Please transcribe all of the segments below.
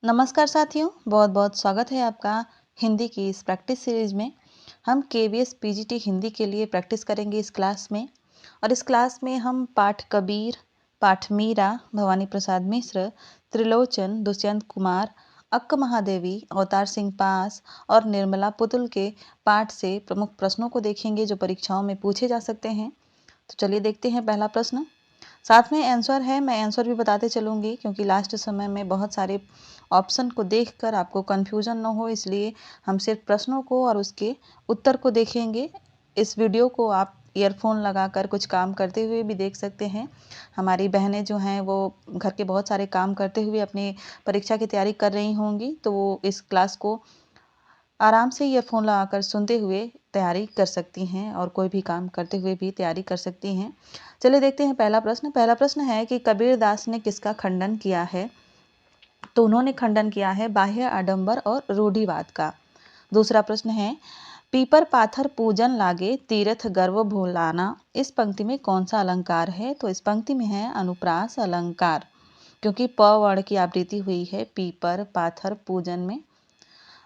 नमस्कार साथियों, बहुत बहुत स्वागत है आपका हिंदी की इस प्रैक्टिस सीरीज में। हम केवीएस पीजीटी हिंदी के लिए प्रैक्टिस करेंगे इस क्लास में। और इस क्लास में हम पाठ कबीर, पाठ मीरा, भवानी प्रसाद मिश्र, त्रिलोचन, दुष्यंत कुमार, अक्क महादेवी, अवतार सिंह पास और निर्मला पुतुल के पाठ से प्रमुख प्रश्नों को देखेंगे जो परीक्षाओं में पूछे जा सकते हैं। तो चलिए देखते हैं पहला प्रश्न। साथ में आंसर है, मैं आंसर भी बताते चलूँगी क्योंकि लास्ट समय में बहुत सारे ऑप्शन को देखकर आपको कन्फ्यूजन न हो, इसलिए हम सिर्फ प्रश्नों को और उसके उत्तर को देखेंगे। इस वीडियो को आप ईयरफोन लगाकर कुछ काम करते हुए भी देख सकते हैं। हमारी बहनें जो हैं वो घर के बहुत सारे काम करते हुए अपनी परीक्षा की तैयारी कर रही होंगी, तो वो इस क्लास को आराम से ईयरफोन लगाकर सुनते हुए तैयारी कर सकती हैं और कोई भी काम करते हुए भी तैयारी कर सकती हैं। चलिए देखते हैं पहला प्रश्न। पहला प्रश्न है कि कबीरदास ने किसका खंडन किया है? तो उन्होंने खंडन किया है बाह्य आडंबर और रूढ़िवाद का। दूसरा प्रश्न है, पीपर पाथर पूजन लागे तीर्थ गर्व भुलाना, इस पंक्ति में कौन सा अलंकार है? तो इस पंक्ति में है अनुप्रास अलंकार, क्योंकि प वर्ण की आवृत्ति हुई है पीपर पाथर पूजन में।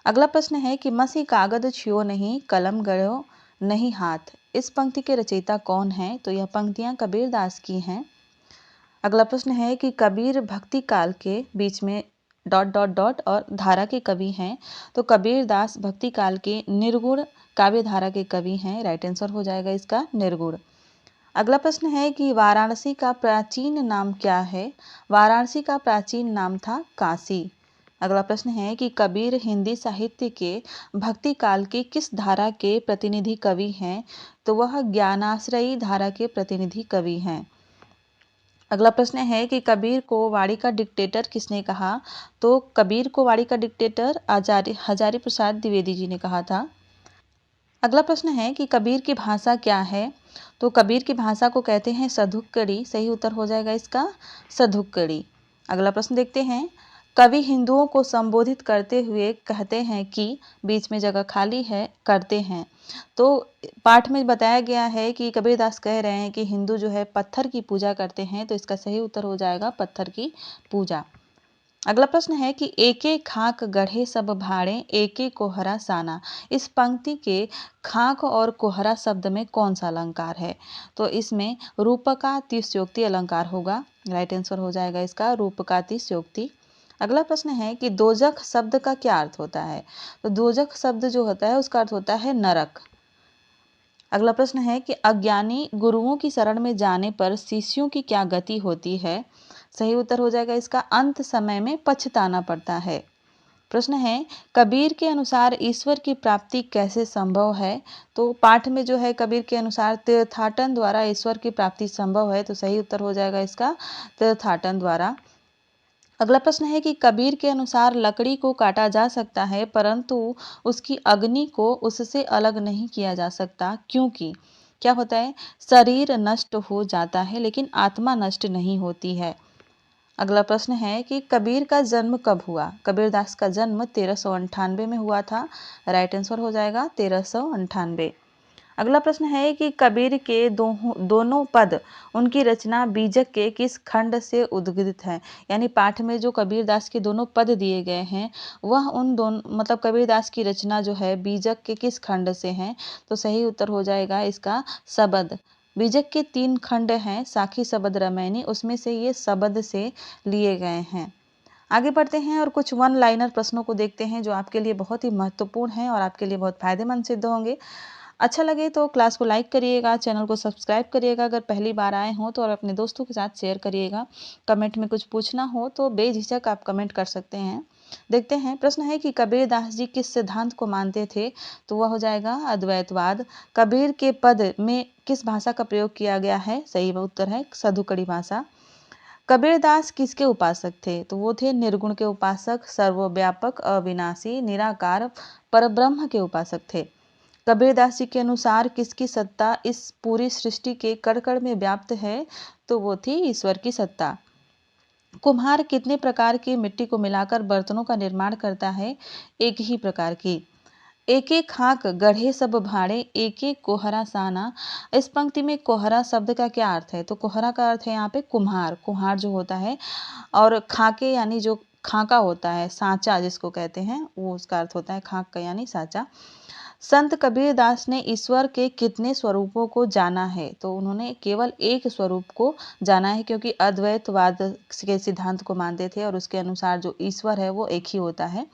अगला प्रश्न है कि मसी कागद छियो नहीं कलम गढ़ो नहीं हाथ, इस पंक्ति के रचयिता कौन है? तो यह पंक्तियां कबीरदास की हैं। अगला प्रश्न है कि कबीर भक्ति काल के बीच में डॉट डॉट डॉट और धारा के कवि हैं, तो कबीरदास भक्ति काल के निर्गुण काव्य धारा के कवि हैं। राइट आंसर हो जाएगा इसका निर्गुण। अगला प्रश्न है कि वाराणसी का प्राचीन नाम क्या है? वाराणसी का प्राचीन नाम था काशी। अगला प्रश्न है कि कबीर हिंदी साहित्य के भक्ति काल के किस धारा के प्रतिनिधि कवि हैं? तो वह ज्ञानाश्रयी धारा के प्रतिनिधि कवि हैं। अगला प्रश्न है कि कबीर को वाणी का डिक्टेटर किसने कहा? तो कबीर को वाणी का डिक्टेटर आचार्य हजारी प्रसाद द्विवेदी जी ने कहा था। अगला प्रश्न है कि कबीर की भाषा क्या है? तो कबीर की भाषा को कहते हैं सधुक्कड़ी। सही उत्तर हो जाएगा इसका सधुक्कड़ी। अगला प्रश्न देखते हैं, कवि हिंदुओं को संबोधित करते हुए कहते हैं कि बीच में जगह खाली है करते हैं। तो पाठ में बताया गया है कि कबीरदास कह रहे हैं कि हिंदू जो है पत्थर की पूजा करते हैं, तो इसका सही उत्तर हो जाएगा पत्थर की पूजा। अगला प्रश्न है कि एके खाक गढ़े सब भाड़े एके कोहरा साना, इस पंक्ति के खाक और कोहरा शब्द में कौन सा अलंकार है? तो इसमें रूपकातिशयोक्ति अलंकार होगा। राइट आंसर हो जाएगा इसका रूपकातिशयोक्ति। अगला प्रश्न है कि दोजख शब्द का क्या अर्थ होता है? तो दोजख शब्द जो होता है उसका अर्थ होता है नरक। अगला प्रश्न है कि अज्ञानी गुरुओं की शरण में जाने पर शिष्यों की क्या गति होती है? सही उत्तर हो जाएगा इसका अंत समय में पछताना पड़ता है। प्रश्न है, कबीर के अनुसार ईश्वर की प्राप्ति कैसे संभव है? तो पाठ में जो है कबीर के अनुसार तीर्थाटन द्वारा ईश्वर की प्राप्ति संभव है, तो सही उत्तर हो जाएगा इसका तीर्थाटन द्वारा। अगला प्रश्न है कि कबीर के अनुसार लकड़ी को काटा जा सकता है परंतु उसकी अग्नि को उससे अलग नहीं किया जा सकता, क्योंकि क्या होता है, शरीर नष्ट हो जाता है लेकिन आत्मा नष्ट नहीं होती है। अगला प्रश्न है कि कबीर का जन्म कब हुआ? कबीरदास का जन्म 1398 में हुआ था। राइट आंसर हो जाएगा 1398। अगला प्रश्न है कि कबीर के दोनों पद उनकी रचना बीजक के किस खंड से उद्गृत है? यानी पाठ में जो कबीरदास के दोनों पद दिए गए हैं वह उन दोनों मतलब कबीरदास की रचना जो है बीजक के किस खंड से है? तो सही उत्तर हो जाएगा इसका शबद। बीजक के 3 खंड हैं, साखी शबद रामायणी, उसमें से ये शबद से लिए गए हैं। आगे बढ़ते हैं और कुछ वन लाइनर प्रश्नों को देखते हैं जो आपके लिए बहुत ही महत्वपूर्ण हैं और आपके लिए बहुत फायदेमंद सिद्ध होंगे। अच्छा लगे तो क्लास को लाइक करिएगा, चैनल को सब्सक्राइब करिएगा अगर पहली बार आए हों तो, और अपने दोस्तों के साथ शेयर करिएगा। कमेंट में कुछ पूछना हो तो बेझिझक आप कमेंट कर सकते हैं। देखते हैं, प्रश्न है कि कबीरदास जी किस सिद्धांत को मानते थे? तो वह हो जाएगा अद्वैतवाद। कबीर के पद में किस भाषा का प्रयोग किया गया है? सही उत्तर है सधुकड़ी भाषा। कबीरदास किसके उपासक थे? तो वो थे निर्गुण के उपासक, सर्वव्यापक अविनाशी निराकार परब्रह्म के उपासक थे। कबीरदास जी के अनुसार किसकी सत्ता इस पूरी सृष्टि के कण कण में व्याप्त है? तो वो थी ईश्वर की सत्ता। कुम्हार कितने प्रकार की मिट्टी को मिलाकर बर्तनों का निर्माण करता है? एक ही प्रकार की। एक एक खाक गढ़े सब भाड़े एक एक कोहरा साना, इस पंक्ति में कोहरा शब्द का क्या अर्थ है? तो कोहरा का अर्थ है यहाँ पे कुम्हार, कुम्हार जो होता है, और खाके यानी जो खाका होता है, साँचा जिसको कहते हैं, वो उसका अर्थ होता है खाक का यानी साँचा। संत कबीरदास ने ईश्वर के कितने स्वरूपों को जाना है? तो उन्होंने केवल एक स्वरूप को जाना है, क्योंकि अद्वैतवाद के सिद्धांत को मानते थे और उसके अनुसार जो ईश्वर है वो एक ही होता है।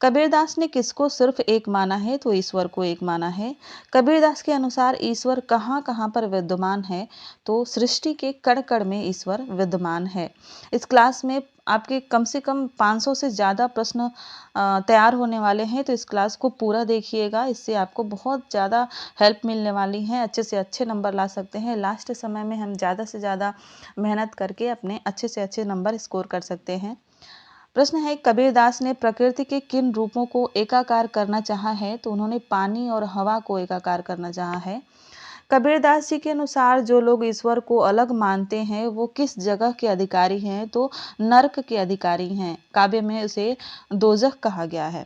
कबीरदास ने किसको सिर्फ एक माना है? तो ईश्वर को एक माना है। कबीरदास के अनुसार ईश्वर कहाँ कहाँ पर विद्यमान है? तो सृष्टि के कण कण में ईश्वर विद्यमान है। इस क्लास में आपके कम से कम 500 से ज़्यादा प्रश्न तैयार होने वाले हैं, तो इस क्लास को पूरा देखिएगा। इससे आपको बहुत ज़्यादा हेल्प मिलने वाली है, अच्छे से अच्छे नंबर ला सकते हैं। लास्ट समय में हम ज़्यादा से ज़्यादा मेहनत करके अपने अच्छे से अच्छे नंबर स्कोर कर सकते हैं। प्रश्न है, कबीरदास ने प्रकृति के किन रूपों को एकाकार करना चाहा है? तो उन्होंने पानी और हवा को एकाकार करना चाहा है। कबीरदास जी के अनुसार जो लोग ईश्वर को अलग मानते हैं वो किस जगह के अधिकारी हैं? तो नरक के अधिकारी हैं। काव्य में उसे दोजख कहा गया है।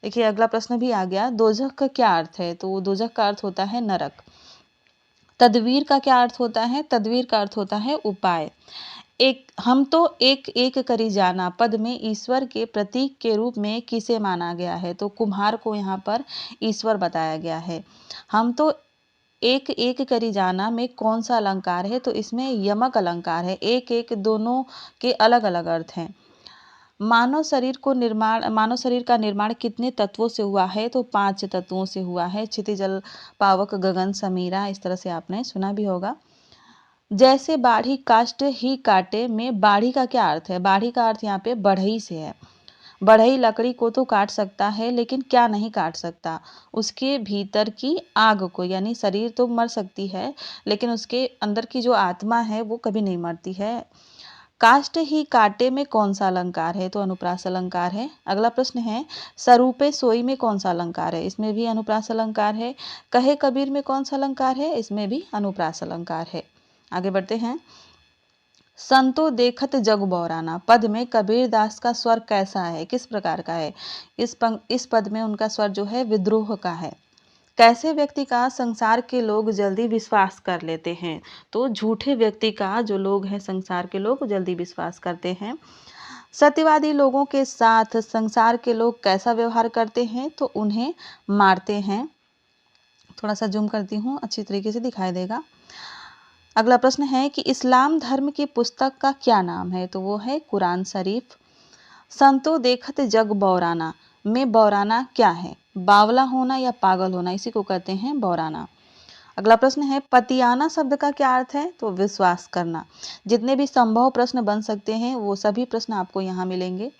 देखिए अगला प्रश्न भी आ गया, दोजख का क्या अर्थ है? तो दोजख का अर्थ होता है नरक। तदवीर का क्या अर्थ होता है? तदवीर का अर्थ होता है उपाय। एक हम तो एक एक करी जाना पद में ईश्वर के प्रतीक के रूप में किसे माना गया है? तो कुम्हार को यहाँ पर ईश्वर बताया गया है। हम तो एक एक करी जाना में कौन सा अलंकार है? तो इसमें यमक अलंकार है। एक एक दोनों के अलग अलग अर्थ हैं। मानव शरीर का निर्माण कितने तत्वों से हुआ है? तो 5 तत्वों से हुआ है। क्षिति जल पावक गगन समीरा, इस तरह से आपने सुना भी होगा। जैसे बाढ़ी काष्ट ही काटे में बाढ़ी का क्या अर्थ है? बाढ़ी का अर्थ यहाँ पे बढ़ई से है। बढ़ई लकड़ी को तो काट सकता है लेकिन क्या नहीं काट सकता? उसके भीतर की आग को, यानी शरीर तो मर सकती है लेकिन उसके अंदर की जो आत्मा है वो कभी नहीं मरती है। काष्ट ही काटे में कौन सा अलंकार है? तो अनुप्रास अलंकार है। अगला प्रश्न है, सरूपे सोई में कौन सा अलंकार है? इसमें भी अनुप्रास अलंकार है। कहे कबीर में कौन सा अलंकार है? इसमें भी अनुप्रास अलंकार है। आगे बढ़ते हैं। संतो देखत जग बौराना पद में कबीरदास का स्वर कैसा है? किस प्रकार का है? इस पद में उनका स्वर जो है विद्रोह का है। कैसे व्यक्ति का संसार के लोग जल्दी विश्वास कर लेते हैं? तो झूठे व्यक्ति का जो लोग हैं संसार के लोग जल्दी विश्वास करते हैं। सत्यवादी लोगों के साथ संसार के लोग कैसा व्यवहार करते हैं? तो उन्हें मारते हैं। थोड़ा सा जूम करती हूँ, अच्छी तरीके से दिखाई देगा। अगला प्रश्न है कि इस्लाम धर्म की पुस्तक का क्या नाम है? तो वो है कुरान शरीफ। संतो देखत जग बौराना में बौराना क्या है? बावला होना या पागल होना, इसी को कहते हैं बौराना। अगला प्रश्न है, पतियाना शब्द का क्या अर्थ है? तो विश्वास करना। जितने भी संभव प्रश्न बन सकते हैं वो सभी प्रश्न आपको यहाँ मिलेंगे।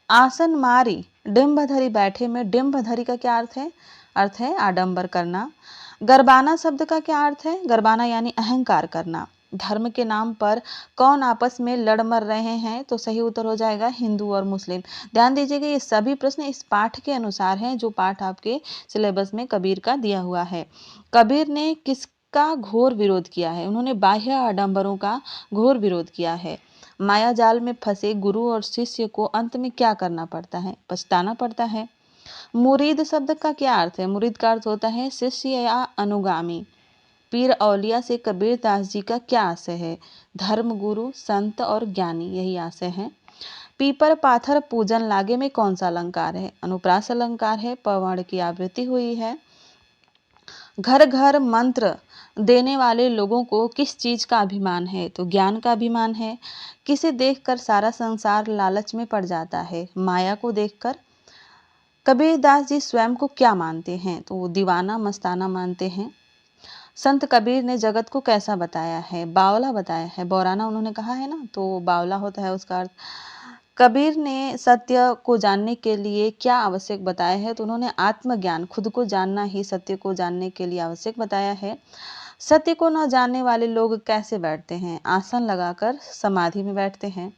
आसन मारी डिम्बधरी बैठे में डिम्बधरी का क्या अर्थ है? अर्थ है आडंबर करना। गरबाना शब्द का क्या अर्थ है? गरबाना यानी अहंकार करना। धर्म के नाम पर कौन आपस में लड़ मर रहे हैं? तो सही उत्तर हो जाएगा हिंदू और मुस्लिम। ध्यान दीजिएगा ये सभी प्रश्न इस पाठ के अनुसार हैं जो पाठ आपके सिलेबस में कबीर का दिया हुआ है। कबीर ने किसका घोर विरोध किया है? उन्होंने बाह्य आडंबरों का घोर विरोध किया है। माया जाल में फंसे गुरु और शिष्य को अंत में क्या करना पड़ता है? पछताना पड़ता है। मुरीद शब्द का क्या अर्थ है? मुरीद का अर्थ होता है शिष्य या अनुगामी। पीर औलिया से कबीरदास जी का क्या आशय है? धर्म गुरु संत और ज्ञानी, यही आशय है। पीपर पाथर पूजन लागे में कौन सा अलंकार है? अनुप्रास अलंकार है। पवर्ण की आवृत्ति हुई है। घर घर मंत्र देने वाले लोगों को किस चीज का अभिमान है? तो ज्ञान का अभिमान है। किसे देखकर सारा संसार लालच में पड़ जाता है? माया को देखकर। कबीरदास जी स्वयं को क्या मानते हैं? तो वो दीवाना मस्ताना मानते हैं। संत कबीर ने जगत को कैसा बताया है? बावला बताया है। बौराना उन्होंने कहा है ना, तो बावला होता है उसका अर्थ। कबीर ने सत्य को जानने के लिए क्या आवश्यक बताया है? तो उन्होंने आत्मज्ञान, खुद को जानना ही सत्य को जानने के लिए आवश्यक बताया है। सत्य को न जानने वाले लोग कैसे बैठते हैं? आसन लगाकर समाधि में बैठते हैं।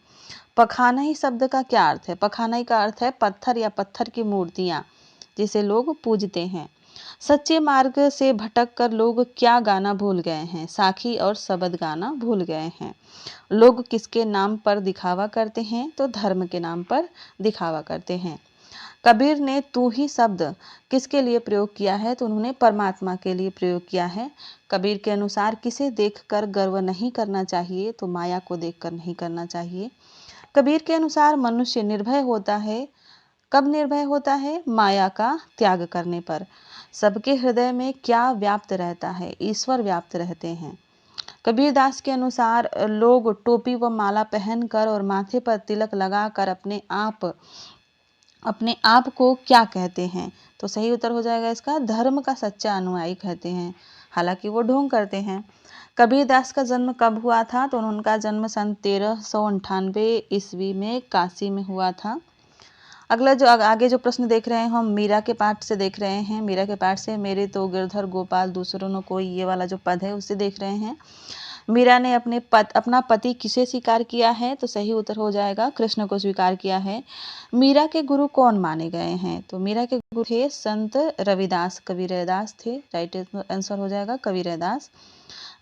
पखानई शब्द का क्या अर्थ है? पखानई का अर्थ है पत्थर या पत्थर की मूर्तियां जिसे लोग पूजते हैं। सच्चे मार्ग से भटक कर लोग क्या गाना भूल गए हैं? साखी और शबद गाना भूल गए हैं। लोग किसके नाम पर दिखावा करते हैं? तो धर्म के नाम पर दिखावा करते हैं। कबीर ने तू ही शब्द किसके लिए प्रयोग किया है? तो उन्होंने परमात्मा के लिए प्रयोग किया है। कबीर के अनुसार किसे देखकर गर्व नहीं करना चाहिए? तो माया को देखकर नहीं करना चाहिए। कबीर के अनुसार मनुष्य निर्भय होता है, कब निर्भय होता है? माया का त्याग करने पर। सबके हृदय में क्या व्याप्त रहता है? ईश्वर व्याप्त रहते हैं। कबीरदास के अनुसार लोग टोपी व माला पहनकर और माथे पर तिलक लगाकर अपने आप को क्या कहते हैं? तो सही उत्तर हो जाएगा इसका, धर्म का सच्चा अनुयायी कहते हैं। हालांकि वो ढोंग करते हैं। कबीरदास का जन्म कब हुआ था? तो उनका जन्म सन 1398 ईस्वी में काशी में हुआ था। अगला जो आगे जो प्रश्न देख रहे हैं हम मीरा के पाठ से देख रहे हैं। मीरा के पाठ से मेरे तो गिरधर गोपाल दूसरों न कोई, ये वाला जो पद है उससे देख रहे हैं। मीरा ने अपना पति किसे स्वीकार किया है? तो सही उत्तर हो जाएगा कृष्ण को स्वीकार किया है। मीरा के गुरु कौन माने गए हैं? तो मीरा के गुरु थे संत रविदास, कवि रविदास थे। राइट आंसर हो जाएगा कवि रविदास।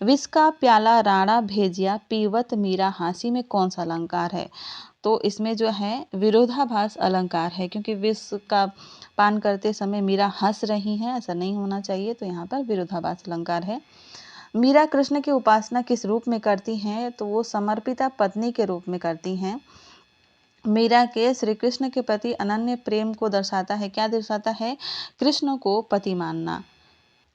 विष का प्याला राणा भेजिया, पीवत मीरा हांसी में कौन सा अलंकार है? तो इसमें जो है विरोधाभास अलंकार है, क्योंकि विष का पान करते समय मीरा हंस रही हैं, ऐसा नहीं होना चाहिए। तो यहाँ पर विरोधाभास अलंकार है। मीरा कृष्ण की उपासना किस रूप में करती हैं? तो वो समर्पिता पत्नी के रूप में करती हैं। मीरा के श्री कृष्ण के प्रति अनन्य प्रेम को दर्शाता है। क्या दर्शाता है? कृष्ण को पति मानना।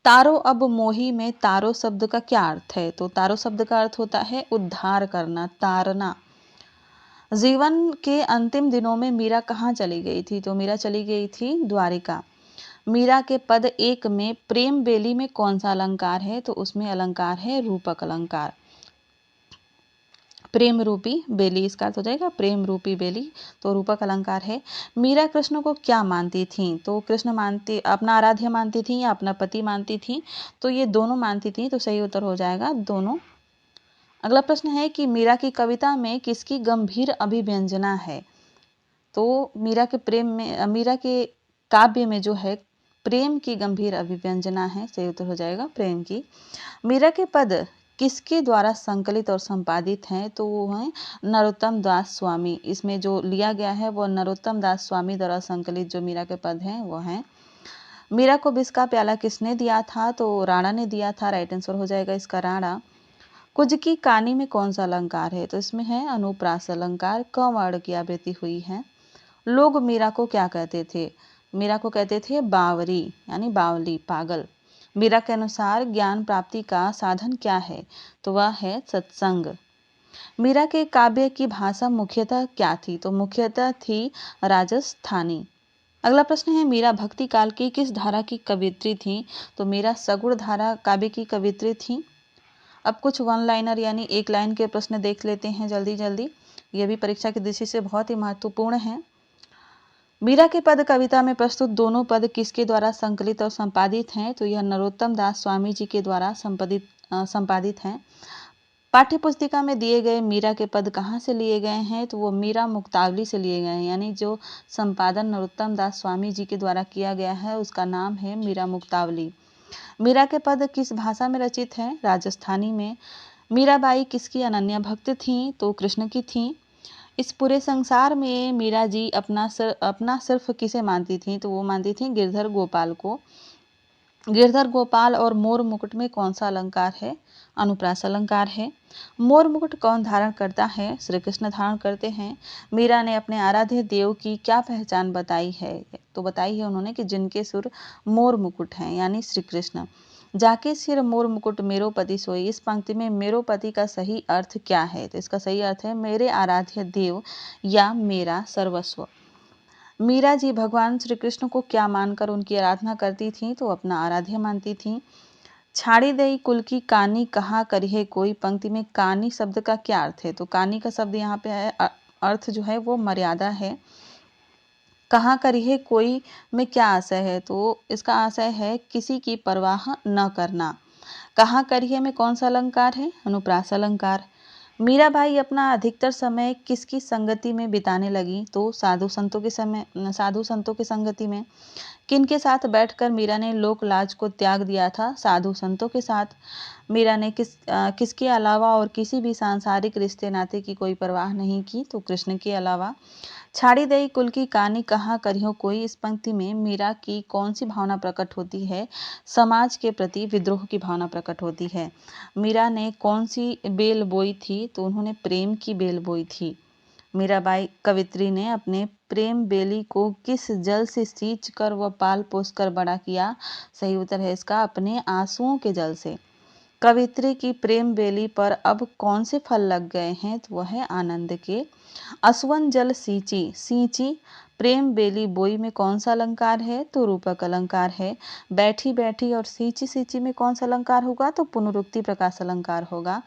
तारो अब मोही में तारो शब्द का क्या अर्थ है? तो तारो शब्द का अर्थ होता है उद्धार करना, तारना। जीवन के अंतिम दिनों में मीरा कहाँ चली गई थी? तो मीरा चली गई थी द्वारिका। मीरा के पद 1 में प्रेम बेली में कौन सा अलंकार है? तो उसमें अलंकार है रूपक अलंकार। प्रेम रूपी बेली, इसका अर्थ हो जाएगा प्रेम रूपी बेली, तो रूपक अलंकार है। मीरा कृष्ण को क्या मानती थी? तो कृष्ण अपना आराध्य मानती थी या अपना पति मानती थी? तो ये दोनों मानती थी, तो सही उत्तर हो जाएगा दोनों। अगला प्रश्न है कि मीरा की कविता में किसकी गंभीर अभिव्यंजना है? तो मीरा के काव्य में जो है प्रेम की गंभीर अभिव्यंजना है। सही उत्तर हो जाएगा प्रेम की। मीरा के पद किसके द्वारा संकलित और संपादित हैं? तो वो हैं नरोत्तम दास स्वामी। इसमें जो लिया गया है वो नरोत्तम दास स्वामी द्वारा संकलित जो मीरा के पद हैं वो हैं। मीरा को विष का प्याला किसने दिया था? तो राणा ने दिया था। राइट आंसर हो जाएगा इसका राणा। कुज की कहानी में कौन सा अलंकार है? तो इसमें है अनुप्रास अलंकार, क वर्ण की आवृत्ति हुई है। लोग मीरा को क्या कहते थे? मीरा को कहते थे बावरी, यानी बावली, पागल। मीरा के अनुसार ज्ञान प्राप्ति का साधन क्या है? तो वह है सत्संग। मीरा के काव्य की भाषा मुख्यतः क्या थी? तो मुख्यतः थी राजस्थानी। अगला प्रश्न है मीरा भक्ति काल की किस धारा की कवियत्री थी? तो मीरा सगुण धारा काव्य की कवियत्री थी। अब कुछ वन लाइनर यानी एक लाइन के प्रश्न देख लेते हैं जल्दी जल्दी। ये भी परीक्षा की दृष्टि से बहुत ही महत्वपूर्ण है। मीरा के पद कविता में प्रस्तुत दोनों पद किसके द्वारा संकलित और संपादित हैं? तो यह नरोत्तम दास स्वामी जी के द्वारा संपादित हैं। पाठ्य पुस्तिका में दिए गए मीरा के पद कहाँ से लिए गए हैं? तो वो मीरा मुक्तावली से लिए गए हैं, यानी जो संपादन नरोत्तम दास स्वामी जी के द्वारा किया गया है उसका नाम है मीरा मुक्तावली। मीरा के पद किस भाषा में रचित हैं? राजस्थानी में। मीराबाई किसकी अनन्य भक्त थीं? तो कृष्ण की थीं। इस पूरे संसार में मीरा जी अपना सिर्फ किसे मानती थी? तो वो मानती थी गिरधर गोपाल को। गिरधर गोपाल और मोर मुकुट में कौन सा अलंकार है? अनुप्रास अलंकार है। मोर मुकुट कौन धारण करता है? श्री कृष्ण धारण करते हैं। मीरा ने अपने आराध्य देव की क्या पहचान बताई है? तो बताई है उन्होंने कि जिनके सुर मोर मुकुट हैं, यानी श्री कृष्ण। जाके सिर मोर मुकुट मेरो पति सोई। इस पंक्ति में मेरो पति का सही अर्थ क्या है? तो इसका सही अर्थ है मेरे आराध्य देव या मेरा सर्वस्व। मीरा जी भगवान श्री कृष्ण को क्या मानकर उनकी आराधना करती थी? तो अपना आराध्य मानती थी। छाड़ी दई कुल की कानी कहा करिए कोई, पंक्ति में कानी शब्द का क्या अर्थ है? तो कानी का शब्द यहाँ पे है, अर्थ जो है वो मर्यादा है। कहाँ करिए कोई में क्या आशय है? तो इसका आशय है किसी की परवाह न करना। कहाँ करिए में कौन सा अलंकार है? अनुप्रास अलंकार। मीराबाई अपना अधिकतर समय किसकी संगति में बिताने लगी? तो साधु संतों की संगति में। किनके साथ बैठकर मीरा ने लोक लाज को त्याग दिया था? साधु संतों के साथ। मीरा ने किसके अलावा और किसी भी सांसारिक रिश्ते नाते की कोई परवाह नहीं की? तो कृष्ण के अलावा। छाड़ी दई कुल की कहानी कहाँ करियो कोई, इस पंक्ति में मीरा की कौन सी भावना प्रकट होती है? समाज के प्रति विद्रोह की भावना प्रकट होती है। मीरा ने कौन सी बेल बोई थी? तो उन्होंने प्रेम की बेल बोई थी। मीराबाई कवित्री ने अपने प्रेम बेली को किस जल से सींच कर व पाल पोस कर बड़ा किया? सही उत्तर है इसका अपने आंसुओं के जल से। कवित्री की प्रेम बेली पर अब कौन से फल लग गए हैं? तो वह है आनंद के। असुवन जल सींची, सींची प्रेम बेली बोई में कौन सा अलंकार है? तो रूपक अलंकार है। बैठी बैठी और सींची सींची में कौन सा अलंकार होगा? तो पुनरुक्ति प्रकाश अलंकार होगा।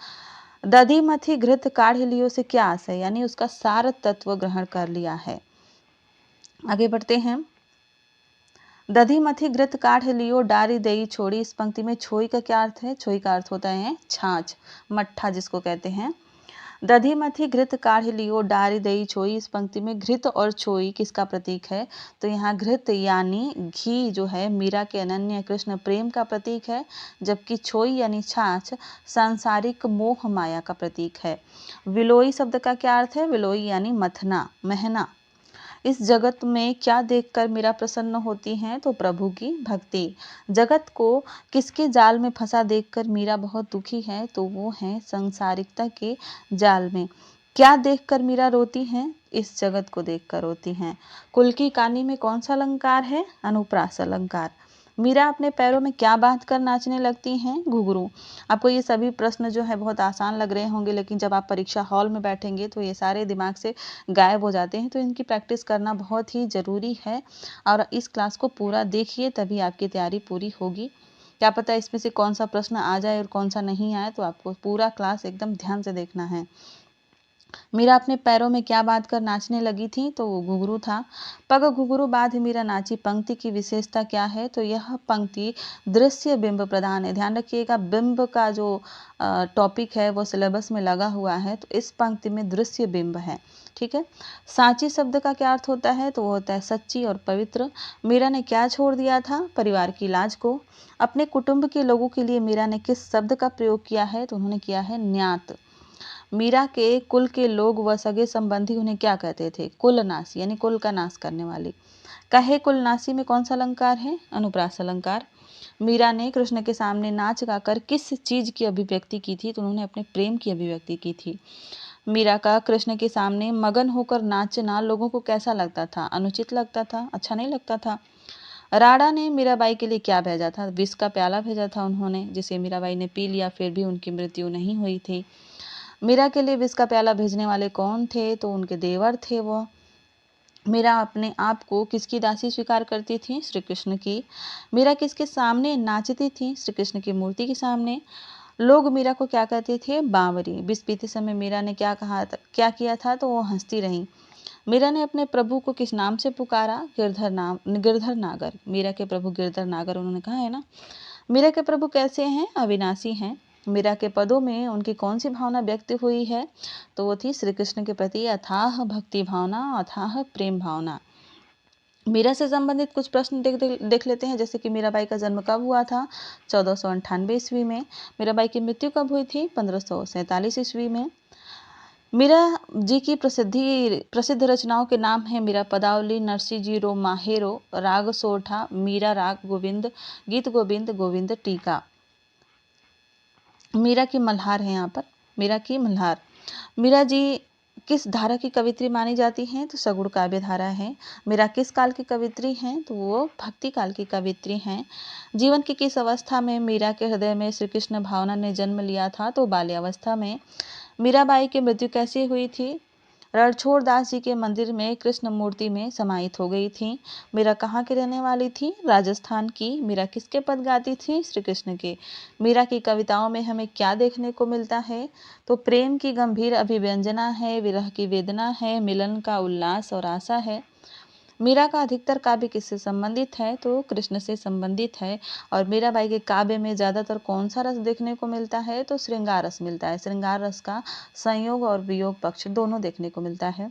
दधी मथी घृत काढ़ लियो से क्या आशय, यानी उसका सार तत्व ग्रहण कर लिया है। आगे बढ़ते हैं। दधी मथी घृत काढ़ लियो डारी दई छोड़ी, इस पंक्ति में छोई का क्या अर्थ है? छोई का अर्थ होता है छाछ, मट्ठा जिसको कहते हैं। दधी मथी घृत काढ़ लियो डारी दई छोई, इस पंक्ति में घृत और छोई किसका प्रतीक है? तो यहाँ घृत यानी घी जो है मीरा के अनन्य कृष्ण प्रेम का प्रतीक है, जबकि छोई यानी छाछ सांसारिक मोह माया का प्रतीक है। विलोई शब्द का क्या अर्थ है? विलोई यानी मथना, महना। इस जगत में क्या देखकर मीरा प्रसन्न होती हैं? तो प्रभु की भक्ति। जगत को किसके जाल में फंसा देखकर मीरा बहुत दुखी है? तो वो है संसारिकता के जाल में। क्या देखकर मीरा रोती हैं? इस जगत को देखकर रोती हैं। कुल की कानी में कौन सा अलंकार है? अनुप्रास अलंकार। मीरा अपने पैरों में क्या बांध कर नाचने लगती हैं? घुंघरू। आपको ये सभी प्रश्न जो है बहुत आसान लग रहे होंगे, लेकिन जब आप परीक्षा हॉल में बैठेंगे तो ये सारे दिमाग से गायब हो जाते हैं। तो इनकी प्रैक्टिस करना बहुत ही ज़रूरी है और इस क्लास को पूरा देखिए, तभी आपकी तैयारी पूरी होगी। क्या पता इसमें से कौन सा प्रश्न आ जाए और कौन सा नहीं आए, तो आपको पूरा क्लास एकदम ध्यान से देखना है। मीरा अपने पैरों में क्या बांध कर नाचने लगी थी? तो वो घुंघरू था। पग घुंघरू बांध मीरा नाची पंक्ति की विशेषता क्या है? तो यह पंक्ति दृश्य बिंब प्रधान है। ध्यान रखिएगा, बिंब का जो टॉपिक है वो सिलेबस में लगा हुआ है, तो इस पंक्ति में दृश्य बिंब है। ठीक है। सांची शब्द का क्या अर्थ होता है? तो वो होता है सच्ची और पवित्र। मीरा ने क्या छोड़ दिया था? परिवार की लाज को। अपने कुटुंब के लोगों के लिए मीरा ने किस शब्द का प्रयोग किया है? तो उन्होंने किया है न्यात। मीरा के कुल के लोग व सगे संबंधी उन्हें क्या कहते थे? कुलनाशी, यानी कुल का नाश करने वाली। कहे कुलनाशी में कौन सा अलंकार है? अनुप्रास अलंकार। मीरा ने कृष्ण के सामने नाच गाकर किस चीज की अभिव्यक्ति की थी? तो उन्होंने अपने प्रेम की अभिव्यक्ति की थी। मीरा का कृष्ण के सामने मगन होकर नाचना लोगों को कैसा लगता था? अनुचित लगता था, अच्छा नहीं लगता था। राणा ने मीराबाई के लिए क्या भेजा था? विष का प्याला भेजा था उन्होंने, जिसे मीराबाई ने पी लिया, फिर भी उनकी मृत्यु नहीं हुई थी। मीरा के लिए विष का प्याला भेजने वाले कौन थे? तो उनके देवर थे वो। मीरा अपने आप को किसकी दासी स्वीकार करती थी? श्री कृष्ण की। मीरा किसके सामने नाचती थी? श्री कृष्ण की मूर्ति के सामने। लोग मीरा को क्या कहते थे? बावरी। विष पीते समय मीरा ने क्या कहा था, क्या किया था? तो वो हंसती रही। मीरा ने अपने प्रभु को किस नाम से पुकारा? गिरधर नागर। मीरा के प्रभु गिरधर नागर उन्होंने कहा है ना। मीरा के प्रभु कैसे हैं? अविनाशी हैं। मीरा के पदों में उनकी कौन सी भावना व्यक्त हुई है? तो वो थी श्री कृष्ण के प्रति अथाह भक्ति भावना, अथाह प्रेम भावना। मीरा से संबंधित कुछ प्रश्न देख लेते हैं, जैसे कि मीराबाई का जन्म कब हुआ था? 1498 ईस्वी में। मीराबाई की मृत्यु कब हुई थी? 1547 ईस्वी में। मीरा जी की प्रसिद्ध रचनाओं के नाम हैं मीरा पदावली, नरसी जीरो माहेरो, राग सोठा, मीरा राग गोविंद, गीत गोविंद, गोविंद टीका। मीरा की मल्हार है यहाँ पर, मीरा की मल्हार। मीरा जी किस धारा की कवित्री मानी जाती हैं? तो सगुण काव्य धारा है। मीरा किस काल की कवित्री हैं? तो वो भक्ति काल की कवित्री हैं। जीवन की किस अवस्था में मीरा के हृदय में श्री कृष्ण भावना ने जन्म लिया था? तो बाल्यावस्था में। मीराबाई की मृत्यु कैसे हुई थी? रणछोड़ दास जी के मंदिर में कृष्ण मूर्ति में समाहित हो गई थी। मीरा कहाँ की रहने वाली थी? राजस्थान की। मीरा किसके पद गाती थी? श्री कृष्ण के। मीरा की कविताओं में हमें क्या देखने को मिलता है? तो प्रेम की गंभीर अभिव्यंजना है, विरह की वेदना है, मिलन का उल्लास और आशा है। मीरा का अधिकतर काव्य किससे संबंधित है? तो कृष्ण से संबंधित है। और मीराबाई के काव्य में ज्यादातर कौन सा रस देखने को मिलता है? तो श्रृंगार रस मिलता है। श्रृंगार रस का संयोग और वियोग पक्ष दोनों देखने को मिलता है।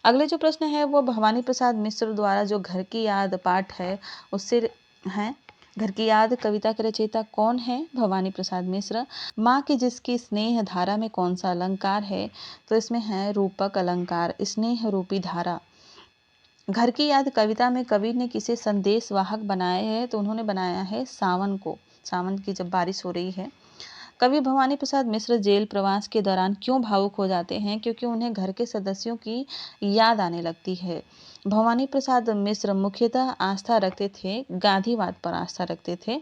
अगले जो प्रश्न है वो भवानी प्रसाद मिश्र द्वारा जो घर की याद पाठ है उससे है। घर की याद कविता के रचयिता कौन है? भवानी प्रसाद मिश्र। माँ की जिसकी स्नेह धारा में कौन सा अलंकार है? तो इसमें है रूपक अलंकार, स्नेह रूपी धारा। घर की याद कविता में कवि ने किसे संदेश वाहक बनाया है? तो उन्होंने बनाया है सावन को। सावन की जब बारिश हो रही है कवि भवानी प्रसाद मिश्र जेल प्रवास के दौरान क्यों भावुक हो जाते हैं? क्योंकि उन्हें घर के सदस्यों की याद आने लगती है। भवानी प्रसाद मिश्र मुख्यतः आस्था रखते थे, गांधीवाद पर आस्था रखते थे।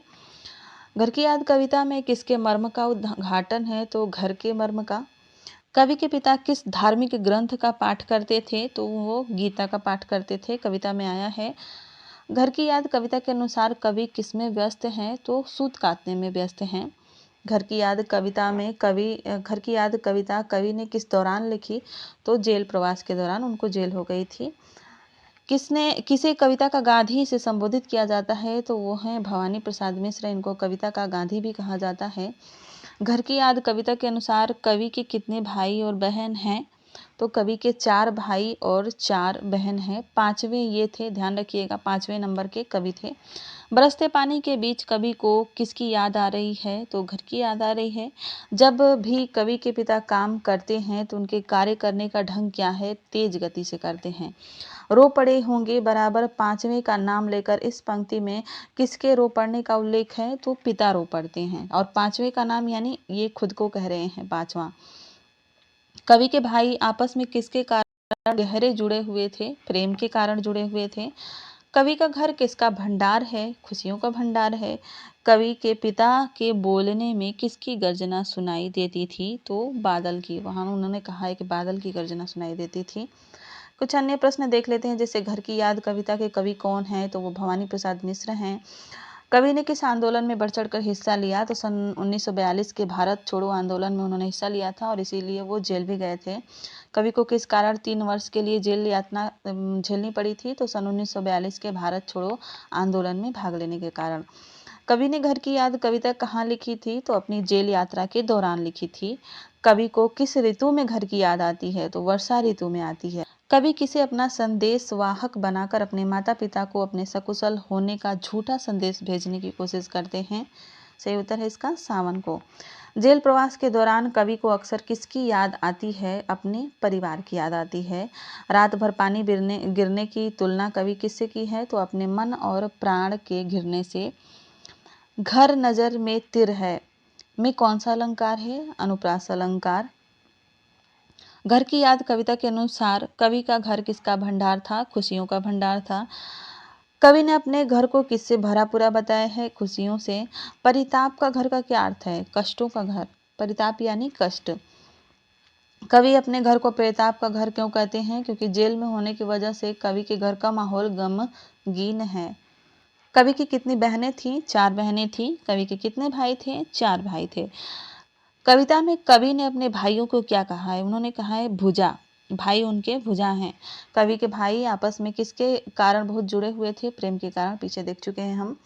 घर की याद कविता में किसके मर्म का उद्घाटन है? तो घर के मर्म का। कवि के पिता किस धार्मिक ग्रंथ का पाठ करते थे? तो वो गीता का पाठ करते थे। कविता में आया है। घर की याद कविता के अनुसार कवि किसमें व्यस्त हैं? तो सूत काटने में व्यस्त हैं। घर की याद कविता में घर की याद कविता कवि ने किस दौरान लिखी? तो जेल प्रवास के दौरान, उनको जेल हो गई थी। किसे कविता का गांधी से संबोधित किया जाता है? तो वो हैं भवानी प्रसाद मिश्र। इनको कविता का गांधी भी कहा जाता है। घर की याद कविता के अनुसार कवि के कितने भाई और बहन हैं? तो कवि के 4 भाई और 4 बहन हैं। 5वें ये थे, ध्यान रखिएगा, 5वें नंबर के कवि थे। बरसते पानी के बीच कवि को किसकी याद आ रही है? तो घर की याद आ रही है। जब भी कवि के पिता काम करते हैं तो उनके कार्य करने का ढंग क्या है? तेज गति से करते हैं। रो पड़े होंगे बराबर 5वें का नाम लेकर इस पंक्ति में किसके रो पड़ने का उल्लेख है? तो पिता रो पड़ते हैं। और 5वें का नाम यानी ये खुद को कह रहे हैं, 5वां। कवि के भाई आपस में किसके कारण गहरे जुड़े हुए थे? प्रेम के कारण जुड़े हुए थे। कवि का घर किसका भंडार है? खुशियों का भंडार है। कवि के पिता के बोलने में किसकी गर्जना सुनाई देती थी? तो बादल की। वहां उन्होंने कहा है कि बादल की गर्जना सुनाई देती थी। कुछ अन्य प्रश्न देख लेते हैं, जैसे घर की याद कविता के कवि कौन हैं? तो वो भवानी प्रसाद मिश्र हैं। कवि ने किस आंदोलन में बढ़ चढ़कर हिस्सा लिया? तो सन 1942 के भारत छोड़ो आंदोलन में उन्होंने हिस्सा लिया था और इसीलिए वो जेल भी गए थे। कवि को किस कारण 3 वर्ष के लिए जेल यातना झेलनी पड़ी थी? तो सन 1942 के भारत छोड़ो आंदोलन में भाग लेने के कारण। कवि ने घर की याद कविता कहाँ लिखी थी? तो अपनी जेल यात्रा के दौरान लिखी थी। कवि को किस ऋतु में घर की याद आती है? तो वर्षा ऋतु में आती है। कवि किसे अपना संदेश वाहक बनाकर अपने माता पिता को अपने सकुशल होने का झूठा संदेश भेजने की कोशिश करते हैं? सही उत्तर है इसका सावन को। जेल प्रवास के दौरान कवि को अक्सर किसकी याद आती है? अपने परिवार की याद आती है। रात भर पानी गिरने की तुलना कवि किससे की है? तो अपने मन और प्राण के गिरने से। घर नजर में तिर है में कौन सा अलंकार है? अनुप्रास अलंकार। घर की याद कविता के अनुसार कवि का घर किसका भंडार था? खुशियों का भंडार था। कवि ने अपने घर को किससे भरा पूरा बताया है? खुशियों से। परिताप का घर का क्या अर्थ है? कष्टों का घर। परिताप यानी कष्ट। कवि अपने घर को परिताप का घर क्यों कहते हैं? क्योंकि जेल में होने की वजह से कवि के घर का माहौल गमगीन है। कवि की कितनी बहनें थीं? 4 बहनें थीं। कवि के कितने भाई थे? 4 भाई थे। कविता में कवि ने अपने भाइयों को क्या कहा है? उन्होंने कहा है भुजा। भाई उनके भुजा हैं। कवि के भाई आपस में किसके कारण बहुत जुड़े हुए थे? प्रेम के कारण, पीछे देख चुके हैं हम।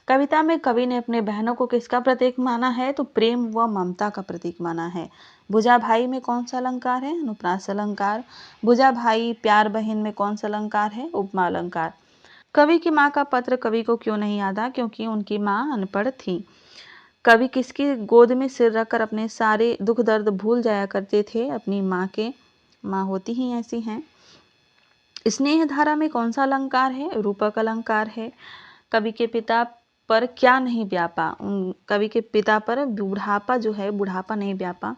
कविता में कवि ने अपने बहनों को किसका प्रतीक माना है? तो प्रेम व ममता का प्रतीक माना है। भुजा भाई में कौन सा अलंकार है? अनुप्रास अलंकार। भुजा भाई प्यार बहन में कौन सा अलंकार है? उपमा अलंकार। कवि की माँ का पत्र कवि को क्यों नहीं आता? क्योंकि उनकी माँ अनपढ़ थी। कवि किसकी गोद में सिर रखकर अपने सारे दुख दर्द भूल जाया करते थे? अपनी माँ के। माँ होती ही ऐसी हैं। स्नेह धारा में कौन सा अलंकार है? रूपक अलंकार है। कवि के पिता पर क्या नहीं व्यापा? कवि के पिता पर बुढ़ापा जो है, बुढ़ापा नहीं व्यापा।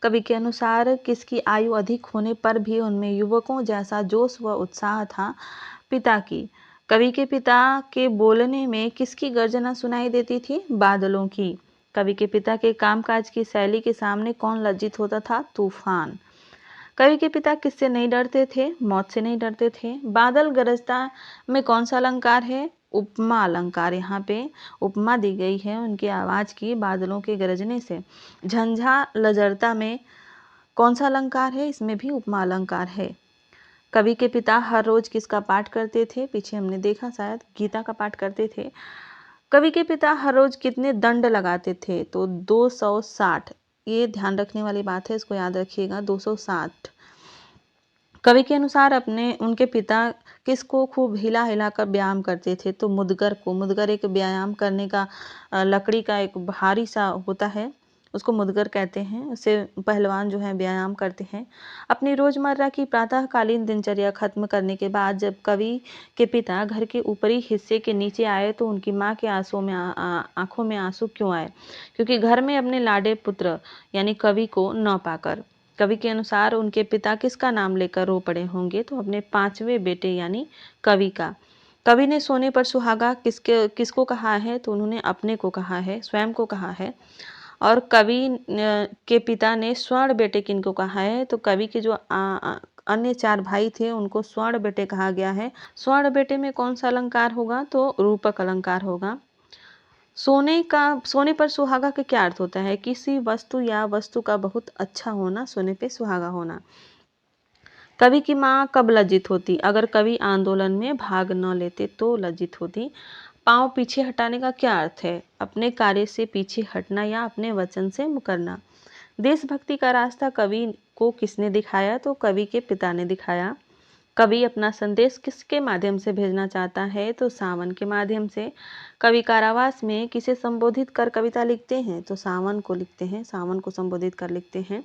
कवि के अनुसार किसकी आयु अधिक होने पर भी उनमें युवकों जैसा जोश व उत्साह था? पिता की। कवि के पिता के बोलने में किसकी गर्जना सुनाई देती थी? बादलों की। कवि के पिता के कामकाज की शैली के सामने कौन लज्जित होता था? तूफान। कवि के पिता किससे नहीं डरते थे? मौत से नहीं डरते थे। बादल गरजता में कौन सा अलंकार है? उपमा अलंकार। यहाँ पे उपमा दी गई है उनकी आवाज की बादलों के गरजने से। झंझा लजरता में कौन सा अलंकार है? इसमें भी उपमा अलंकार है। कवि के पिता हर रोज किसका पाठ करते थे? पीछे हमने देखा शायद गीता का पाठ करते थे। कवि के पिता हर रोज कितने दंड लगाते थे? तो 260। ये ध्यान रखने वाली बात है, इसको याद रखिएगा, 260। कवि के अनुसार अपने उनके पिता किसको खूब हिला हिलाकर व्यायाम करते थे? तो मुदगर को। मुदगर एक व्यायाम करने का लकड़ी का एक भारी सा होता है, उसको मुदगर कहते हैं। उससे पहलवान जो है व्यायाम करते हैं। अपनी रोज़मर्रा की प्रातःकालीन दिनचर्या खत्म करने के बाद जब कवि के पिता घर के ऊपरी हिस्से के नीचे आए तो उनकी माँ के आंखों में आंसू क्यों आए? क्योंकि घर में अपने लाडे पुत्र यानी कवि को न पाकर। कवि के अनुसार उनके पिता किसका नाम लेकर रो पड़े होंगे? तो अपने 5वें बेटे यानी कवि का। कवि ने सोने पर सुहागा किसको कहा है? तो उन्होंने अपने को कहा है, स्वयं को कहा है। और कवि के पिता ने स्वर्ण बेटे किनको कहा है? तो कवि के जो अन्य 4 भाई थे उनको स्वर्ण बेटे कहा गया है। स्वर्ण बेटे में कौन सा अलंकार होगा? तो रूपक अलंकार होगा। सोने पर सुहागा का क्या अर्थ होता है? किसी वस्तु या वस्तु का बहुत अच्छा होना, सोने पे सुहागा होना। कवि की माँ कब लज्जित होती? अगर कवि आंदोलन में भाग न लेते तो लज्जित होती। पाँव पीछे हटाने का क्या अर्थ है? अपने कार्य से पीछे हटना या अपने वचन से मुकरना। देशभक्ति का रास्ता कवि को किसने दिखाया? तो कवि के पिता ने दिखाया। कवि अपना संदेश किसके माध्यम से भेजना चाहता है? तो सावन के माध्यम से। कवि कारावास में किसे संबोधित कर कविता लिखते हैं? तो सावन को लिखते हैं, सावन को संबोधित कर लिखते हैं।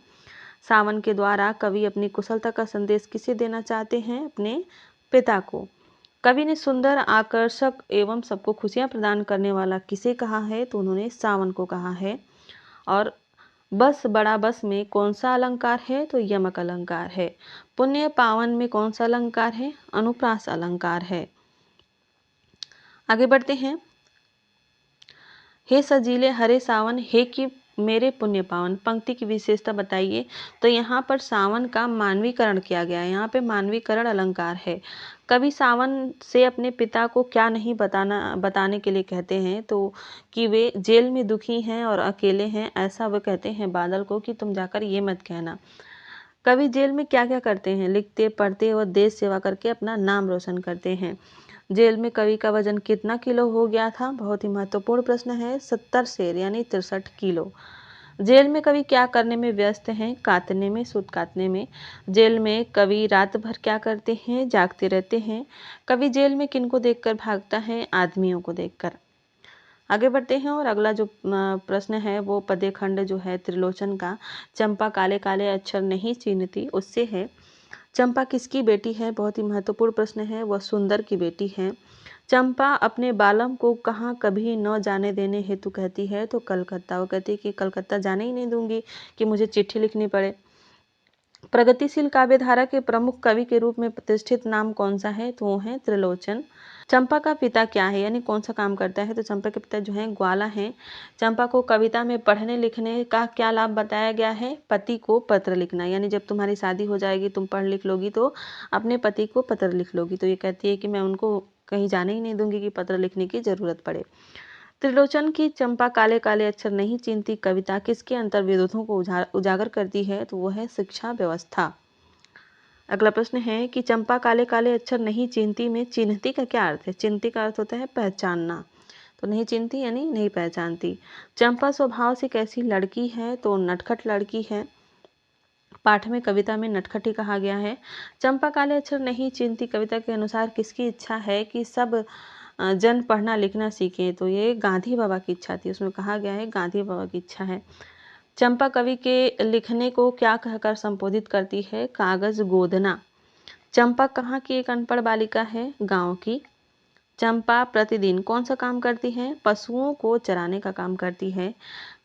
सावन के द्वारा कवि अपनी कुशलता का संदेश किसे देना चाहते हैं? अपने पिता को। कवि ने सुंदर, आकर्षक एवं सबको खुशियां प्रदान करने वाला किसे कहा है? तो उन्होंने सावन को कहा है। और बस बड़ा बस में कौन सा अलंकार है? तो यमक अलंकार है। पुण्य पावन में कौन सा अलंकार है? अनुप्रास अलंकार है। आगे बढ़ते हैं। हे सजीले हरे सावन, हे कि मेरे पुण्य पावन, पंक्ति की विशेषता बताइए। तो यहाँ पर सावन का मानवीकरण किया गया है। यहाँ पे मानवीकरण अलंकार है। कवि सावन से अपने पिता को क्या नहीं बताने के लिए कहते हैं? तो कि वे जेल में दुखी हैं और अकेले हैं, ऐसा वो कहते हैं बादल को कि तुम जाकर ये मत कहना। कवि जेल में क्या क्या करते हैं? लिखते, पढ़ते और देश सेवा करके अपना नाम रोशन करते हैं। जेल में कवि का वजन कितना किलो हो गया था? बहुत ही महत्वपूर्ण प्रश्न है। 70 सेर यानी 63 किलो। जेल में कवि क्या करने में व्यस्त हैं? काटने में, सूत काटने में। जेल में कवि रात भर क्या करते हैं? जागते रहते हैं। कवि जेल में किनको देखकर भागता है? आदमियों को देखकर। आगे बढ़ते हैं और अगला जो प्रश्न है वो पद्य खंड जो है त्रिलोचन का, चंपा काले काले अक्षर नहीं चीन्हती, उससे है। चंपा किसकी बेटी है? बहुत ही महत्वपूर्ण प्रश्न है। वह सुंदर की बेटी है। चंपा अपने बालम को कहाँ कभी न जाने देने हेतु कहती है? तो कलकत्ता। वो कहती है कि कलकत्ता जाने ही नहीं दूंगी कि मुझे चिट्ठी लिखनी पड़े। प्रगतिशील काव्यधारा के प्रमुख कवि के रूप में प्रतिष्ठित नाम कौन सा है? तो वो है त्रिलोचन। चंपा का पिता क्या है यानी कौन सा काम करता है? तो चंपा के पिता जो हैं ग्वाला हैं। चंपा को कविता में पढ़ने लिखने का क्या लाभ बताया गया है? पति को पत्र लिखना, यानी जब तुम्हारी शादी हो जाएगी, तुम पढ़ लिख लोगी तो अपने पति को पत्र लिख लोगी। तो ये कहती है कि मैं उनको कहीं जाने ही नहीं दूंगी कि पत्र लिखने की जरूरत पड़े। त्रिलोचन की चंपा काले काले अक्षर नहीं चीन्हती कविता किसके अंतर्विरोधों को उजागर करती है? तो वो है शिक्षा व्यवस्था। अगला प्रश्न है कि चंपा काले काले अक्षर नहीं चीन्हती में चिन्हती का क्या अर्थ है? चिन्हती का अर्थ होता है पहचानना। तो नहीं चिन्हती यानी नहीं पहचानती। चंपा स्वभाव से कैसी लड़की है? तो नटखट लड़की है। पाठ में कविता में नटखटी कहा गया है। चंपा काले अक्षर नहीं चीन्हती कविता के अनुसार किसकी इच्छा है कि सब जन पढ़ना लिखना सीखें? तो ये गांधी बाबा की इच्छा थी। उसमें कहा गया है गांधी बाबा की इच्छा है। चंपा कवि के लिखने को क्या कहकर संबोधित करती है? कागज गोदना। चंपा कहाँ की एक अनपढ़ बालिका है? गांव की। चंपा प्रतिदिन कौन सा काम करती है? पशुओं को चराने का काम करती है।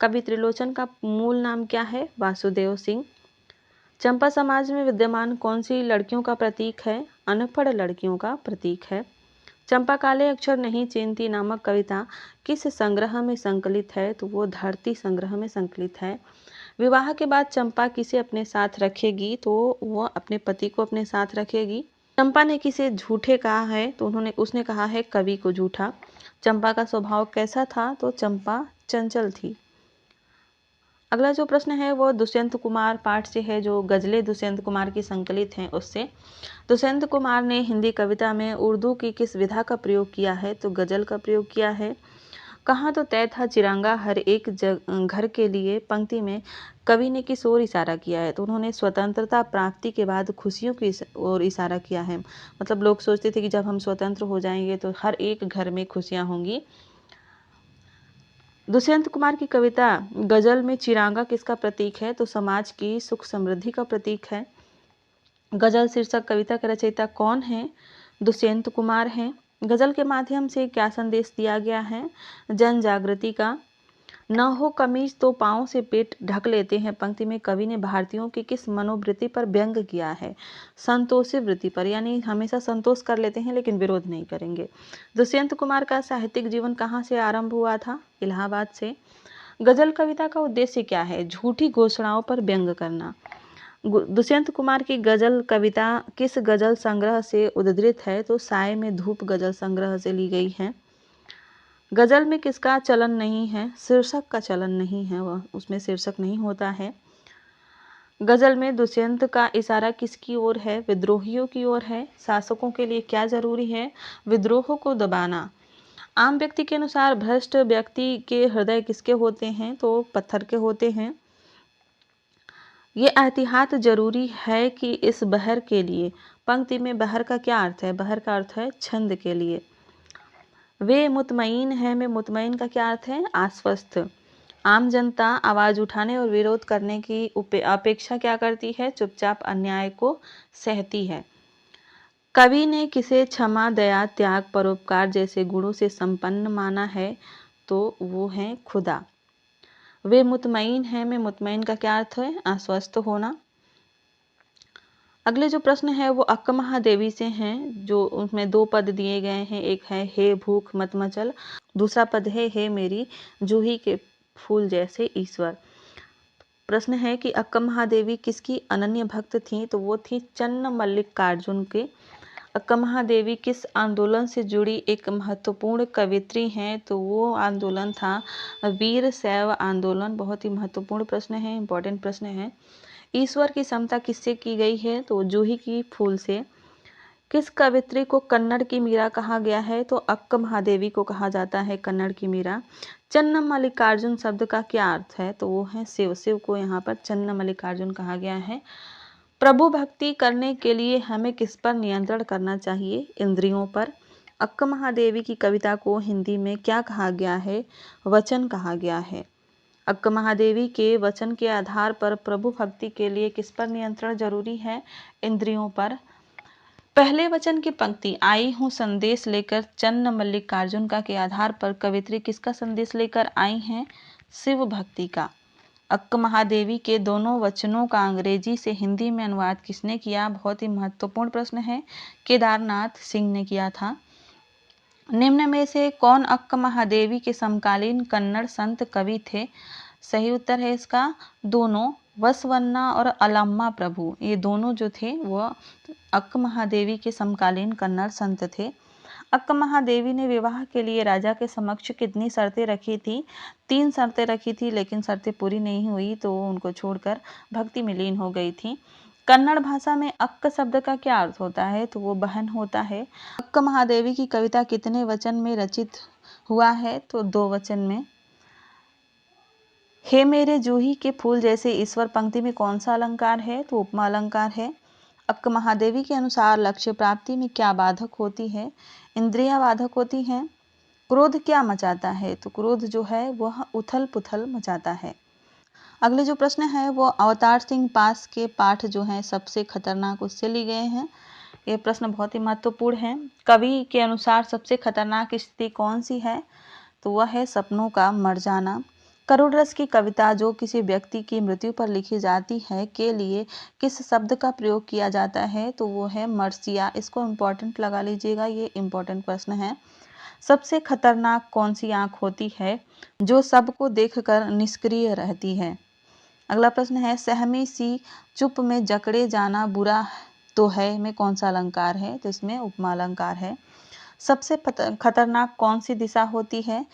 कवि त्रिलोचन का मूल नाम क्या है? वासुदेव सिंह। चंपा समाज में विद्यमान कौन सी लड़कियों का प्रतीक है? अनपढ़ लड़कियों का प्रतीक है। चंपा काले अक्षर नहीं चीन्हती नामक कविता किस संग्रह में संकलित है? तो वो धरती संग्रह में संकलित है। विवाह के बाद चंपा किसे अपने साथ रखेगी? तो वह अपने पति को अपने साथ रखेगी। चंपा ने किसे झूठे कहा है? तो उसने कहा है कवि को झूठा। चंपा का स्वभाव कैसा था? तो चंपा चंचल थी। अगला जो प्रश्न है वो दुष्यंत कुमार पाठ से है, जो गजलें दुष्यंत कुमार की संकलित हैं उससे। दुष्यंत कुमार ने हिंदी कविता में उर्दू की किस विधा का प्रयोग किया है? तो गजल का प्रयोग किया है। कहाँ तो तय था चिरंगा हर एक घर के लिए पंक्ति में कवि ने किस ओर इशारा किया है? तो उन्होंने स्वतंत्रता प्राप्ति के बाद खुशियों की ओर इशारा किया है। मतलब लोग सोचते थे कि जब हम स्वतंत्र हो जाएंगे तो हर एक घर में खुशियां होंगी। दुष्यंत कुमार की कविता गजल में चिरांगा किसका प्रतीक है? तो समाज की सुख समृद्धि का प्रतीक है। गजल शीर्षक कविता के रचयिता कौन है? दुष्यंत कुमार हैं। गजल के माध्यम से क्या संदेश दिया गया है? जन जागृति का। न हो कमीज तो पाँव से पेट ढक लेते हैं पंक्ति में कवि ने भारतीयों की किस मनोवृत्ति पर व्यंग किया है? संतोषी वृत्ति पर, यानी हमेशा संतोष कर लेते हैं लेकिन विरोध नहीं करेंगे। दुष्यंत कुमार का साहित्यिक जीवन कहाँ से आरंभ हुआ था? इलाहाबाद से। गजल कविता का उद्देश्य क्या है? झूठी घोषणाओं पर व्यंग करना। दुष्यंत कुमार की गजल कविता किस गजल संग्रह से उद्धृत है? तो साय में धूप गजल संग्रह से ली गई है। गजल में किसका चलन नहीं है? शीर्षक का चलन नहीं है, वह उसमें शीर्षक नहीं होता है। गजल में दुष्यंत का इशारा किसकी ओर है? विद्रोहियों की ओर है। शासकों के लिए क्या जरूरी है? विद्रोह को दबाना। आम व्यक्ति के अनुसार भ्रष्ट व्यक्ति के हृदय किसके होते हैं? तो पत्थर के होते हैं। ये एहतियात जरूरी है कि इस बहर के लिए। पंक्ति में बहर का क्या अर्थ है? बहर का अर्थ है छंद के लिए। वे मुतमईन है में मुतमईन का क्या अर्थ है? आश्वस्त। आम जनता आवाज उठाने और विरोध करने की अपेक्षा क्या करती है? चुपचाप अन्याय को सहती है। कवि ने किसे क्षमा, दया, त्याग, परोपकार जैसे गुणों से संपन्न माना है? तो वो है खुदा। वे मुतमईन है में मुतमईन का क्या अर्थ है? आश्वस्त होना। अगले जो प्रश्न है वो अक्का महादेवी से हैं, जो उसमें दो पद दिए गए हैं। एक है हे भूख मत मचल, दूसरा पद है हे मेरी जूही के फूल जैसे ईश्वर। प्रश्न है कि अक्का महादेवी किसकी अनन्य भक्त थी? तो वो थी चन्न मल्लिकार्जुन के। अक्का महादेवी किस आंदोलन से जुड़ी एक महत्वपूर्ण कवित्री हैं? तो वो आंदोलन था वीर शैव आंदोलन। बहुत ही महत्वपूर्ण प्रश्न है, इंपॉर्टेंट प्रश्न है। ईश्वर की समता किससे की गई है? तो जूही की फूल से। किस कवित्री को कन्नड़ की मीरा कहा गया है? तो अक्का महादेवी को कहा जाता है कन्नड़ की मीरा। चन्न मल्लिकार्जुन शब्द का क्या अर्थ है? तो वो है शिव। शिव को यहाँ पर चन्न मल्लिकार्जुन कहा गया है। प्रभु भक्ति करने के लिए हमें किस पर नियंत्रण करना चाहिए? इंद्रियों पर। अक्का महादेवी की कविता को हिंदी में क्या कहा गया है? वचन कहा गया है। अक्का महादेवी के वचन के आधार पर प्रभु भक्ति के लिए किस पर नियंत्रण जरूरी है? इंद्रियों पर। पहले वचन की पंक्ति आई हूँ संदेश लेकर चन्न मल्लिकार्जुन का के आधार पर कवित्री किसका संदेश लेकर आई हैं? शिव भक्ति का। अक्का महादेवी के दोनों वचनों का अंग्रेजी से हिंदी में अनुवाद किसने किया? बहुत ही महत्वपूर्ण प्रश्न है, केदारनाथ सिंह ने किया था। निम्न में से कौन अक्का महादेवी के समकालीन कन्नड़ संत कवि थे? सही उत्तर है इसका दोनों, वसवन्ना और अलम्मा प्रभु। ये दोनों जो थे वह अक्का महादेवी के समकालीन कन्नड़ संत थे। अक्का महादेवी ने विवाह के लिए राजा के समक्ष कितनी शर्तें रखी थी? 3 शर्तें रखी थी, लेकिन शर्तें पूरी नहीं हुई तो उनको छोड़कर भक्ति में लीन हो गई थी। कन्नड़ भाषा में अक्का शब्द का क्या अर्थ होता है? तो वो बहन होता है। अक्का महादेवी की कविता कितने वचन में रचित हुआ है? तो 2 वचन में। हे मेरे जूही के फूल जैसे ईश्वर पंक्ति में कौन सा अलंकार है? तो उपमा अलंकार है। अक्का महादेवी के अनुसार लक्ष्य प्राप्ति में क्या बाधक होती है? इंद्रियां बाधक होती हैं। क्रोध क्या मचाता है? तो क्रोध जो है वह उथल पुथल मचाता है। अगले जो प्रश्न है वो अवतार सिंह पास के पाठ जो हैं सबसे खतरनाक उससे लिए गए हैं। ये प्रश्न बहुत ही महत्वपूर्ण है। कवि के अनुसार सबसे खतरनाक स्थिति कौन सी है? तो वह है सपनों का मर जाना। करुण रस की कविता जो किसी व्यक्ति की मृत्यु पर लिखी जाती है के लिए किस शब्द का प्रयोग किया जाता है? तो वो है मर्सिया। इसको इम्पोर्टेंट लगा लीजिएगा, ये इम्पोर्टेंट प्रश्न है। सबसे खतरनाक कौन सी आंख होती है जो सबको देखकर निष्क्रिय रहती है? अगला प्रश्न है सहमी सी चुप में जकड़े जाना बुरा तो है में कौन सा अलंकार है? तो इसमें उपमा अलंकार है। सबसे खतरनाक कौन सी दिशा होती है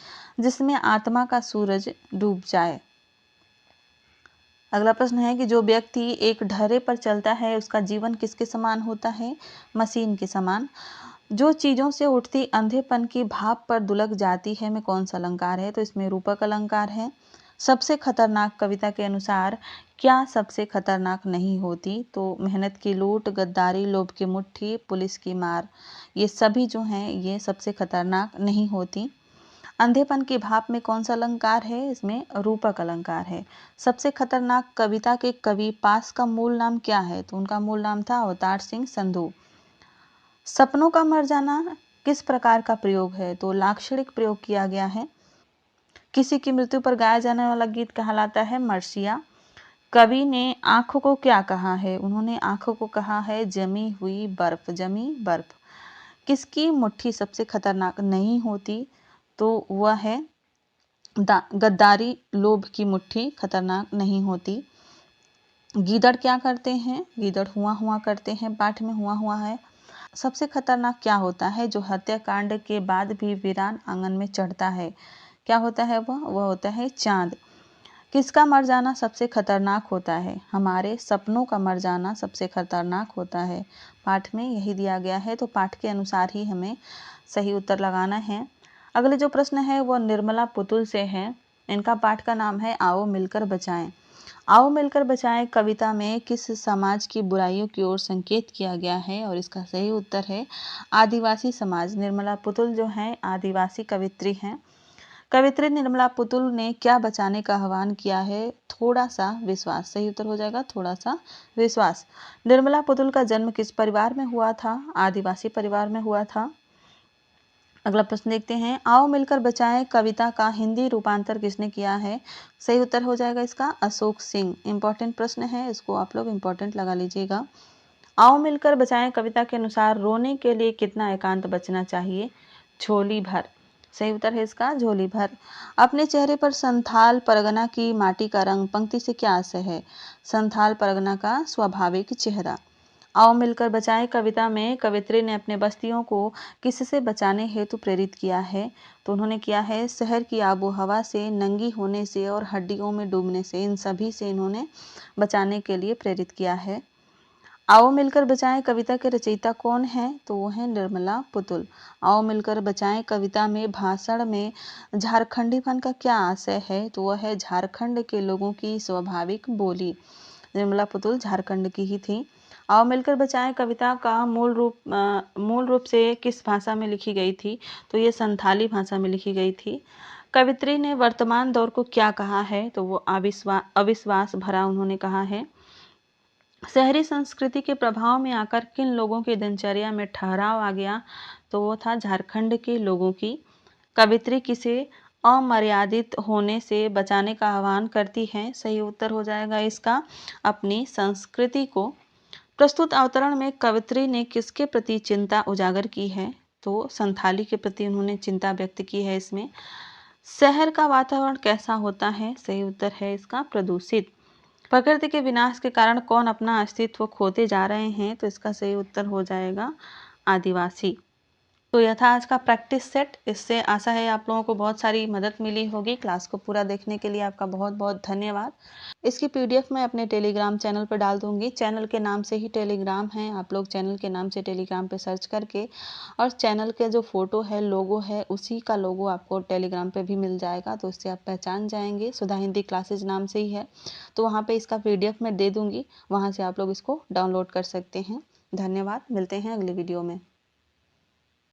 जिसमें आत्मा का सूरज डूब जाए? अगला प्रश्न है कि जो व्यक्ति एक ढर्रे पर चलता है उसका जीवन किसके समान होता है? मशीन के समान। जो चीजों से उठती अंधेपन की भाप पर दुलक जाती है में कौन सा अलंकार है? तो इसमें रूपक अलंकार है। सबसे खतरनाक कविता के अनुसार क्या सबसे खतरनाक नहीं होती? तो मेहनत की लूट, गद्दारी, लोभ की मुट्ठी, पुलिस की मार, ये सभी जो हैं ये सबसे खतरनाक नहीं होती। अंधेपन की भाप में कौन सा अलंकार है? इसमें रूपक अलंकार है। सबसे खतरनाक कविता के कवि पास का मूल नाम क्या है? तो उनका मूल नाम था अवतार सिंह संधू। सपनों का मर जाना किस प्रकार का प्रयोग है? तो लाक्षणिक प्रयोग किया गया है। किसी की मृत्यु पर गाया जाने वाला गीत कहलाता है मरसिया। कवि ने आंखों को क्या कहा है? उन्होंने आंखों को कहा है जमी हुई बर्फ, जमी बर्फ। किसकी मुट्ठी सबसे खतरनाक नहीं होती? तो वह है गद्दारी, लोभ की मुट्ठी खतरनाक नहीं होती। गीदड़ क्या करते हैं? गीदड़ हुआ हुआ करते हैं, पाठ में हुआ हुआ है। सबसे खतरनाक क्या होता है जो हत्याकांड के बाद भी वीरान आंगन में चढ़ता है? क्या होता है वह होता है चांद। किसका मर जाना सबसे खतरनाक होता है? हमारे सपनों का मर जाना सबसे खतरनाक होता है। पाठ में यही दिया गया है, तो पाठ के अनुसार ही हमें सही उत्तर लगाना है। अगले जो प्रश्न है वो निर्मला पुतुल से है। इनका पाठ का नाम है आओ मिलकर बचाएं। आओ मिलकर बचाएं कविता में किस समाज की बुराइयों की ओर संकेत किया गया है? और इसका सही उत्तर है आदिवासी समाज। निर्मला पुतुल जो है आदिवासी कवित्री हैं। कवित्री निर्मला पुतुल ने क्या बचाने का आह्वान किया है? थोड़ा सा विश्वास। सही उत्तर हो जाएगा थोड़ा सा विश्वास। निर्मला पुतुल का जन्म किस परिवार में हुआ था? आदिवासी परिवार में हुआ था। अगला प्रश्न देखते हैं, आओ मिलकर बचाएं कविता का हिंदी रूपांतर किसने किया है? सही उत्तर हो जाएगा इसका अशोक सिंह। इंपॉर्टेंट प्रश्न है, इसको आप लोग इंपॉर्टेंट लगा लीजिएगा। आओ मिलकर बचाएं कविता के अनुसार रोने के लिए कितना एकांत बचना चाहिए? झोली भर। सही उत्तर है इसका झोली भर। अपने चेहरे पर संथाल परगना की माटी का रंग पंक्ति से क्या आशय है? संथाल परगना का स्वाभाविक चेहरा। आओ मिलकर बचाएं कविता में कवित्री ने अपने बस्तियों को किससे बचाने हेतु प्रेरित किया है? तो उन्होंने किया है शहर की आबो हवा से, नंगी होने से और हड्डियों में डूबने से। इन सभी से इन्होंने बचाने के लिए प्रेरित किया है। आओ मिलकर बचाएं कविता के रचयिता कौन है? तो वो है निर्मला पुतुल। आओ मिलकर बचाएं कविता में भाषण में झारखंडीपन का क्या आशय है? तो वह है झारखंड के लोगों की स्वाभाविक बोली। निर्मला पुतुल झारखंड की ही थी। आओ मिलकर बचाएं कविता का मूल रूप से किस भाषा में लिखी गई थी? तो ये संथाली भाषा में लिखी गई थी। कवित्री ने वर्तमान दौर को क्या कहा है? तो वो अविश्वास भरा उन्होंने कहा है। शहरी संस्कृति के प्रभाव में आकर किन लोगों की दिनचर्या में ठहराव आ गया? तो वो था झारखंड के लोगों की। कवित्री किसे अमर्यादित होने से बचाने का आह्वान करती है? सही उत्तर हो जाएगा इसका अपनी संस्कृति को। प्रस्तुत अवतरण में कवित्री ने किसके प्रति चिंता उजागर की है? तो संथाली के प्रति उन्होंने चिंता व्यक्त की है इसमें। शहर का वातावरण कैसा होता है? सही उत्तर है इसका प्रदूषित। प्रकृति के विनाश के कारण कौन अपना अस्तित्व खोते जा रहे हैं? तो इसका सही उत्तर हो जाएगा आदिवासी। तो यह था आज का प्रैक्टिस सेट। इससे आशा है आप लोगों को बहुत सारी मदद मिली होगी। क्लास को पूरा देखने के लिए आपका बहुत बहुत धन्यवाद। इसकी पीडीएफ मैं अपने टेलीग्राम चैनल पर डाल दूंगी। चैनल के नाम से ही टेलीग्राम है, आप लोग चैनल के नाम से टेलीग्राम पे सर्च करके और चैनल के जो फोटो है, लोगो है, उसी का लोगो आपको टेलीग्राम पे भी मिल जाएगा, तो इससे आप पहचान जाएंगे। सुधा हिंदी क्लासेज नाम से ही है, तो वहाँ पे इसका पीडीएफ मैं दे दूंगी, वहाँ से आप लोग इसको डाउनलोड कर सकते हैं। धन्यवाद, मिलते हैं अगली वीडियो में।